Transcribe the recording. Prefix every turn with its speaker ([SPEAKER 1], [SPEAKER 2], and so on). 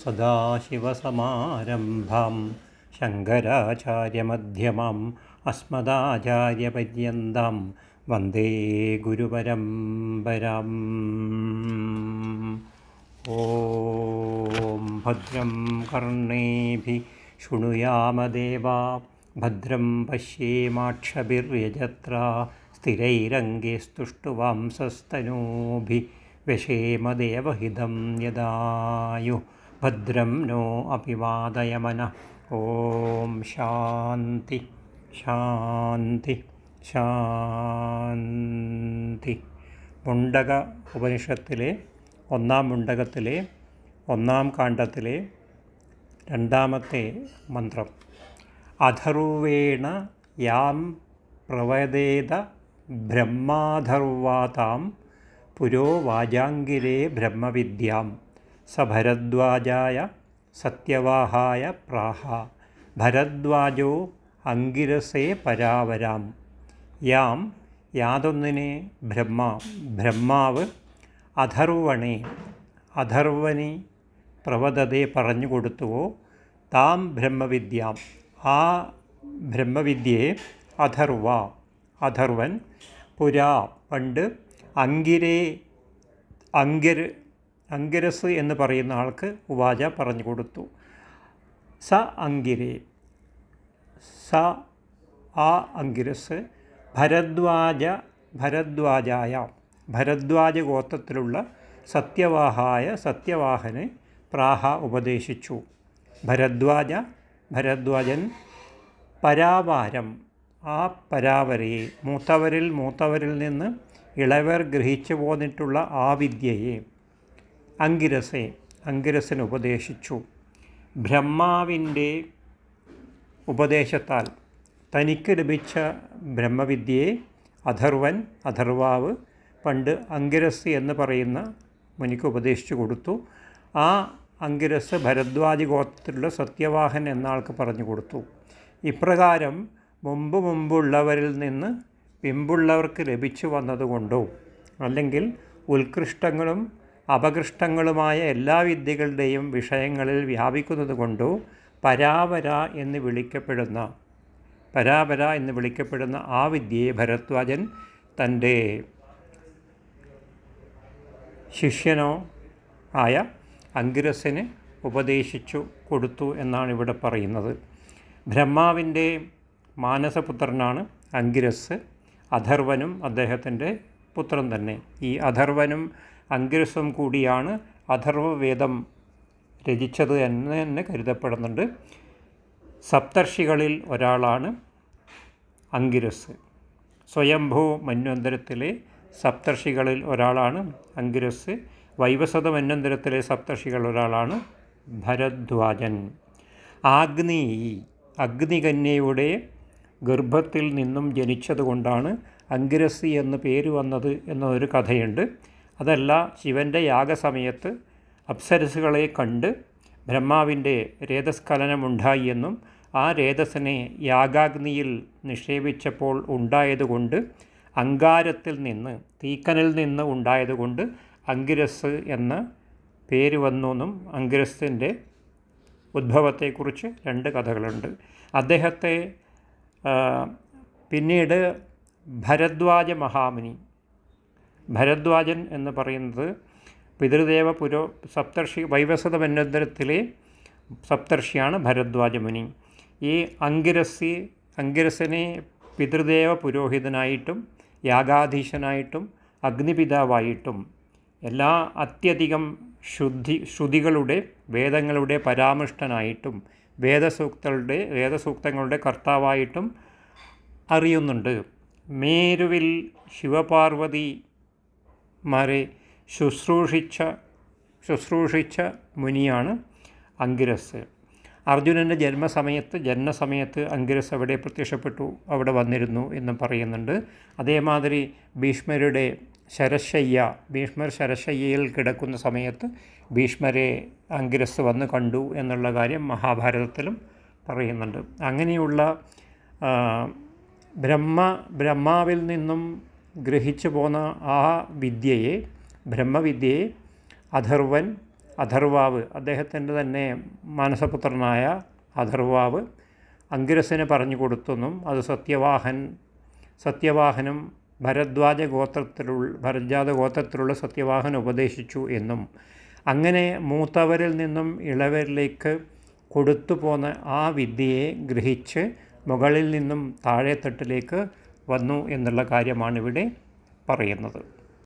[SPEAKER 1] സദാശിവസമാരംഭാം ശങ്കരാചാര്യമധ്യമാം അസ്മദാചാര്യപര്യന്താം വന്ദേ ഗുരുപരമ്പരാം. ഓം ഭദ്രം കർണേഭിഃ ശൃണുയാമദേവാ ഭദ്രം പശ്യേമാക്ഷഭിര്യജത്രാ സ്ഥിരൈരംഗൈസ്തുഷ്ടവാംസസ്തനൂഭിः വ്യശേമദേവഹിതം യദായുഃ ഭദ്രം no അഭിവാദയമനഃ. Om Shanti ശാന്തി ശാന്തി. മുണ്ടക ഉപനിഷത്തിലെ ഒന്നാം മുണ്ടകത്തിലെ ഒന്നാം കാണ്ഡത്തിലെ രണ്ടാമത്തെ മന്ത്രം. അഥർവേണ യാം പ്രവദേത ബ്രഹ്മാഥർവാതാം പുരോ വാജാംഗിരേ ബ്രഹ്മവിദ്യാം സ ഭരദ്വാജായ സത്യവാഹായ പ്രാഹ. ഭരദ്വാജോ അംഗിരസേ പരാവരാം. യാം യാതൊന്നിനെ ബ്രഹ്മാവ് അഥർവനെ പ്രവദതെ പറഞ്ഞുകൊടുത്തുവോ താം ബ്രഹ്മവിദ്യാം ആ ബ്രഹ്മവിദ്യയെ അഥർവൻ പുരാ പണ്ട് അങ്കിരസ് എന്ന് പറയുന്ന ആൾക്ക് ഉവാച പറഞ്ഞു കൊടുത്തു. സ അങ്കിരസ് ഭരദ്വാജായ ഭരദ്വാജ ഗോത്രത്തിലുള്ള സത്യവാഹന് പ്രാഹ ഉപദേശിച്ചു. ഭരദ്വാജൻ പരാവാരം ആ പരാവരയെ മൂത്തവരിൽ നിന്ന് ഇളവർ ഗ്രഹിച്ചു പോന്നിട്ടുള്ള ആ വിദ്യയെ അങ്കിരസന് ഉപദേശിച്ചു. ബ്രഹ്മാവിൻ്റെ ഉപദേശത്താൽ തനിക്ക് ലഭിച്ച ബ്രഹ്മവിദ്യയെ അഥർവാവ് പണ്ട് അങ്കിരസ് എന്ന് പറയുന്ന മുനിക്ക് ഉപദേശിച്ചു കൊടുത്തു. ആ അങ്കിരസ് ഭരദ്വാജ ഗോത്രത്തിലുള്ള സത്യവാഹൻ എന്നാൾക്ക് പറഞ്ഞു കൊടുത്തു. ഇപ്രകാരം മുമ്പുള്ളവരിൽ നിന്ന് പിമ്പുള്ളവർക്ക് ലഭിച്ചു വന്നതുകൊണ്ടോ അല്ലെങ്കിൽ ഉത്കൃഷ്ടങ്ങളും അപകൃഷ്ടങ്ങളുമായ എല്ലാ വിദ്യകളുടെയും വിഷയങ്ങളിൽ വ്യാപിക്കുന്നത് കൊണ്ടോ പരാവര എന്ന് വിളിക്കപ്പെടുന്ന ആ വിദ്യയെ ഭരദ്വാജൻ തൻ്റെ ശിഷ്യനോ ആയ അങ്കിരസിന് ഉപദേശിച്ചു കൊടുത്തു എന്നാണ് ഇവിടെ പറയുന്നത്. ബ്രഹ്മാവിൻ്റെ മാനസപുത്രനാണ് അങ്കിരസ്. അഥർവനും അദ്ദേഹത്തിൻ്റെ പുത്രൻ തന്നെ. ഈ അഥർവനും അങ്കിരസും കൂടിയാണ് അഥർവവേദം രചിച്ചത് എന്ന് തന്നെ കരുതപ്പെടുന്നുണ്ട്. സപ്തർഷികളിൽ ഒരാളാണ് അങ്കിരസ്. സ്വയംഭൂ മന്വന്തരത്തിലെ സപ്തർഷികളിൽ ഒരാളാണ് അങ്കിരസ്. വൈവസ്വത മന്വന്തരത്തിലെ സപ്തർഷികളിൽ ഒരാളാണ് ഭരദ്വാജൻ. അഗ്നികന്യയുടെ ഗർഭത്തിൽ നിന്നും ജനിച്ചതുകൊണ്ടാണ് അങ്കിരസി എന്ന് പേര് വന്നത് എന്നൊരു കഥയുണ്ട്. അതല്ല, ശിവൻ്റെ യാഗസമയത്ത് അപ്സരസുകളെ കണ്ട് ബ്രഹ്മാവിൻ്റെ രേതസ്ഖലനമുണ്ടായി എന്നും ആ രേതസ്സിനെ യാഗാഗ്നിയിൽ നിക്ഷേപിച്ചപ്പോൾ ഉണ്ടായതുകൊണ്ട് തീക്കനിൽ നിന്ന് ഉണ്ടായതുകൊണ്ട് അങ്കിരസ് എന്ന പേര് വന്നു എന്നും അങ്കിരസിൻ്റെ ഉദ്ഭവത്തെക്കുറിച്ച് രണ്ട് കഥകളുണ്ട്. അദ്ദേഹത്തെ പിന്നീട് ഭരദ്വാജ മഹാമുനി, ഭരദ്വാജൻ എന്ന് പറയുന്നത് പിതൃദേവ വൈവസ്വത മന്വന്തരത്തിലെ സപ്തർഷിയാണ് ഭരദ്വാജ മുനി. ഈ അങ്കിരസിനെ പിതൃദേവ പുരോഹിതനായിട്ടും യാഗാധീശനായിട്ടും അഗ്നിപിതാവായിട്ടും എല്ലാ അത്യധികം ശ്രുതികളുടെ വേദങ്ങളുടെ പരാമൃഷ്ടനായിട്ടും വേദസൂക്തങ്ങളുടെ കർത്താവായിട്ടും അറിയുന്നുണ്ട്. മേരുവിൽ ശിവപാർവതിമാരെ ശുശ്രൂഷിച്ച മുനിയാണ് അങ്കിരസ്. അർജുനൻ്റെ ജനനസമയത്ത് അങ്കിരസ് അവിടെ പ്രത്യക്ഷപ്പെട്ടു, അവിടെ വന്നിരുന്നു എന്നും പറയുന്നുണ്ട്. അതേമാതിരി ഭീഷ്മർ ശരശയ്യയിൽ കിടക്കുന്ന സമയത്ത് ഭീഷ്മരെ അങ്കിരസ് വന്ന് കണ്ടു എന്നുള്ള കാര്യം മഹാഭാരതത്തിലും പറയുന്നുണ്ട്. അങ്ങനെയുള്ള ബ്രഹ്മാവിൽ നിന്നും ഗ്രഹിച്ചു പോന്ന ആ ബ്രഹ്മവിദ്യയെ അഥർവൻ അഥർവാവ്, അദ്ദേഹത്തിൻ്റെ തന്നെ മാനസപുത്രനായ അഥർവാവ് അങ്കിരസിന് പറഞ്ഞു കൊടുത്തെന്നും അത് സത്യവാഹനം ഭരദ്വാജ ഗോത്രത്തിലുള്ള സത്യവാഹൻ ഉപദേശിച്ചു എന്നും അങ്ങനെ മൂത്തവരിൽ നിന്നും ഇളവരിലേക്ക് കൊടുത്തു പോന്ന ആ വിദ്യയെ ഗ്രഹിച്ച് മുകളിൽ നിന്നും താഴെത്തട്ടിലേക്ക് വന്നു എന്നുള്ള കാര്യമാണ് ഇവിടെ പറയുന്നത്.